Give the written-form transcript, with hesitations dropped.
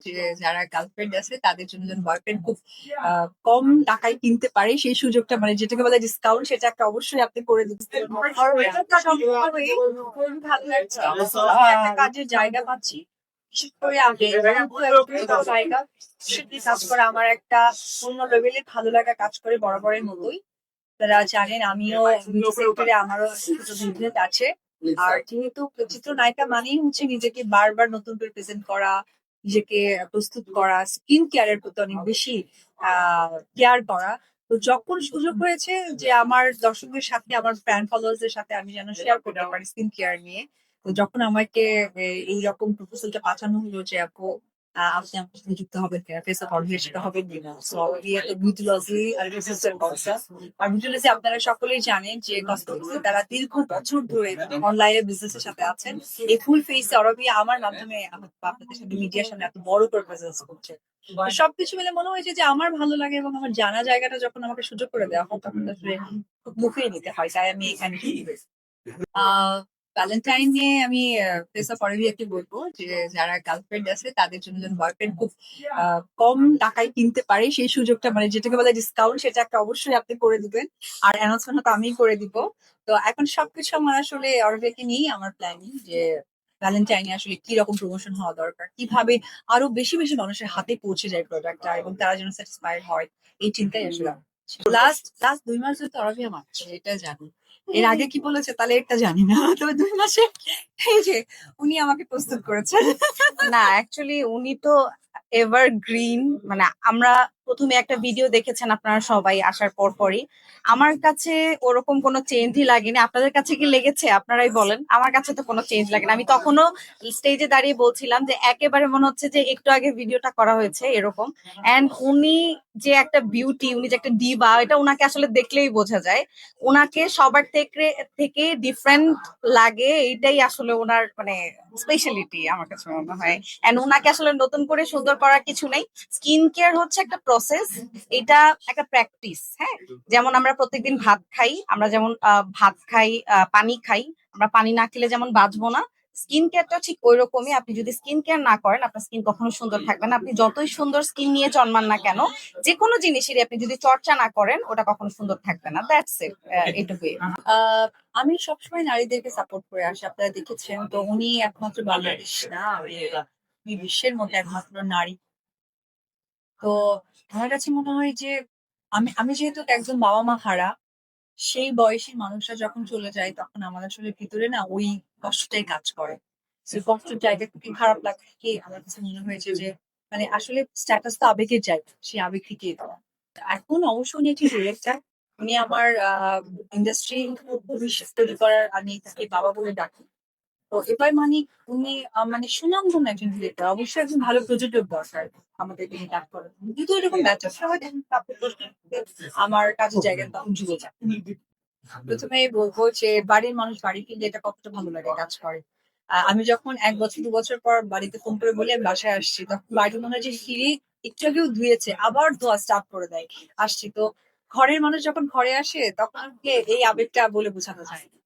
যে যারা গার্লফ্রেন্ড আছে তাদের জন্য যেন বয়ফ্রেন্ড খুব কম টাকায় কিনতে পারে সেই সুযোগটা মানে যেটাকে বলে ডিসকাউন্ট সেটা একটা অবশ্যই আপনি করে দিচ্ছেন। আর এটা সম্পূর্ণভাবে খুবই ভালো লাগছে। আমি একটা কাজের জায়গা পাচ্ছি। বিশেষ করে আমি একটা জায়গা সেটি কাজ করে আমার একটা অন্য লেভেলের ভালো লাগা কাজ করে বরাবরের মতোই। আপনারা জানেন আমিও সেক্টরে আমারও ছোট বিজনেস আছে। আর যেহেতু চিত্রনায়িকা মানেই হচ্ছে নিজেকে বারবার নতুন করে প্রেজেন্ট করা, নিজেকে প্রস্তুত করা, স্কিন কেয়ারের প্রতি অনেক বেশি কেয়ার করা। তো যখন সুযোগ হয়েছে যে আমার দর্শকদের সাথে আমার ফ্যান ফলোয়ার্স দের সাথে আমি যেন শেয়ার করতে পারি স্কিন কেয়ার নিয়ে, তো যখন আমাকে এইরকম প্রপোজালটা পাঠানো হলো যে আপু আপনি আমার সাথে যুক্ত হবেন কিনা, ফেস অফ অর্গানাইজেশন হবেন কিনা, সো উই আর বিউটিলজি আর রিসার্চ করছে। আর বিউটিলজি আপনারা সকলেই জানেন যে কসমেটিক্স তারা দীর্ঘ বছর ধরে অনলাইনে বিজনেস এর সাথে আছেন। এই ফুল ফেস অরবি আমার মাধ্যমে আপনাদের সাথে মিডিয়ার সামনে এত বড় করে প্রেজেন্স করছে। তো সবকিছু মিলে মনে হয়েছে যে আমার ভালো লাগে এবং আমার জানা জায়গাটা যখন আমাকে সুযোগ করে দেওয়া হয় তখন তো আসলে খুব মুখিয়ে নিতে হয়, তাই আমি এখানে ভ্যালেন্টাইন নিয়ে আমি ফেস অফ অরবিয়াকে বলবো যে যারা গার্লফ্রেন্ড আছে তাদের জন্য যেন বয়ফ্রেন্ড খুব কম টাকায় কিনতে পারে সেই সুযোগটা মানে যেটাকে বলে ডিসকাউন্ট সেটা একটা অবশ্যই আপনি করে দিবেন। আর অ্যানাউন্সমেন্ট তো আমিই করে দিব। তো এখন সবকিছু আমার আসলে অরবিয়াকে নিয়েই আমার প্ল্যানিং যে ভ্যালেন্টাইনে আসলে কি রকম প্রমোশন হওয়া দরকার, কিভাবে আরো বেশি বেশি মানুষের হাতে পৌঁছে যায় প্রোডাক্টটা এবং তারা যেন স্যাটিসফাইড হয়, এই চিন্তাই আসলে লাস্ট লাস্ট 2 মাস ধরে তো অরবিয়া মারছে এটা জানি। এর আগে কি বলেছে তাহলে এটা জানি না, তবে 2 মাসে এই যে উনি আমাকে প্রস্তুত করেছেন। না অ্যাকচুয়ালি উনি তো এভারগ্রিন। মানে আমরা প্রথমে একটা ভিডিও দেখেছেন আপনারা সবাই আসার পর পরই। আমার কাছে ওরকম কোনো চেঞ্জই লাগেনি। আপনাদের কাছে কি লেগেছে আপনারাই বলেন। আমার কাছে তো কোনো চেঞ্জ লাগে না। আমি তখনও স্টেজে দাঁড়িয়ে বলছিলাম যে একেবারে মনে হচ্ছে যে একটু আগে ভিডিওটা করা হয়েছে এরকম। এন্ড উনি যে একটা বিউটি, উনি যে একটা ডিভা, এটা উনাকে আসলে দেখলেই বোঝা যায়। উনাকে সবার থেকে থেকে ডিফারেন্ট লাগে, এইটাই আসলে ওনার মানে স্পেশালিটি আমার কাছে মনে হয়। এন্ড ওনাকে আসলে নতুন করে সুন্দর করার কিছু নেই। স্কিন কেয়ার হচ্ছে একটা প্রসেস, এটা একটা প্র্যাকটিস। হ্যাঁ, যেমন আমরা প্রত্যেকদিন ভাত খাই, আমরা যেমন ভাত খাই, পানি খাই। আমরা পানি না খেলে যেমন বাঁচবো না, স্কিন কেয়ারটা ঠিক ওই রকমই। আপনি যদি স্কিন কেয়ার না করেন আপনার স্কিন কখনো সুন্দর থাকবে না। আপনি যতই সুন্দর স্কিন নিয়ে জন্মান না কেন, যে কোনো জিনিসেরই আপনি যদি চর্চা না করেন ওটা কখনো সুন্দর থাকবে না। দ্যাটস ইট, এটুকুই। আমি সবসময় নারীদেরকে সাপোর্ট করে আসি, আপনারা দেখেছেন। তো উনি একমাত্র বাংলাদেশ না, উনি বিশ্বের মধ্যে একমাত্র নারী। তো আমার কাছে মনে হয় যে আমি আমি যেহেতু একজন বাবা মা হারা, সেই বয়সী মানুষরা যখন চলে যায় তখন আমাদের আসলে ভিতরে না ওই কষ্টটাই কাজ করে। সেই কষ্টের জায়গা থেকে খারাপ লাগা থেকে আমার কাছে মনে হয়েছে যে মানে আসলে স্ট্যাটাস তো আবেগের জায়গা, সেই আবেগ থেকে এটা। এখন অবশ্য উনি একটি ডিরেক্টর, উনি আমার ইন্ডাস্ট্রি ভবিষ্যৎ তৈরি করার, আমি তাকে বাবা বলে ডাকি। তো এবার মানে উনি মানে সুনামধন্য একজন ডিরেক্টর, অবশ্যই একজন ভালো প্রযোজক দরকার আমাদের তিনি কাজ করেন। কিন্তু এরকম ব্যর্থ সবাই দেখেন আমার কাজের জায়গায় তখন জুড়ে যায়। প্রথমে বলবো যে বাড়ির মানুষ বাড়ি ফিরলে এটা কতটা ভালো লাগে কাজ করে। আমি যখন 1 বছর 2 বছর পর বাড়িতে ফোন করে বলি আমি বাসায় আসছি, তখন বাড়ির মনে হয় যে ফিরে একটু আগেও ধুয়েছে আবার ধোয়া স্টার্ট করে দেয় আসছি। তো ঘরের মানুষ যখন ঘরে আসে তখন এই আবেগটা বলে বোঝানো যায় না।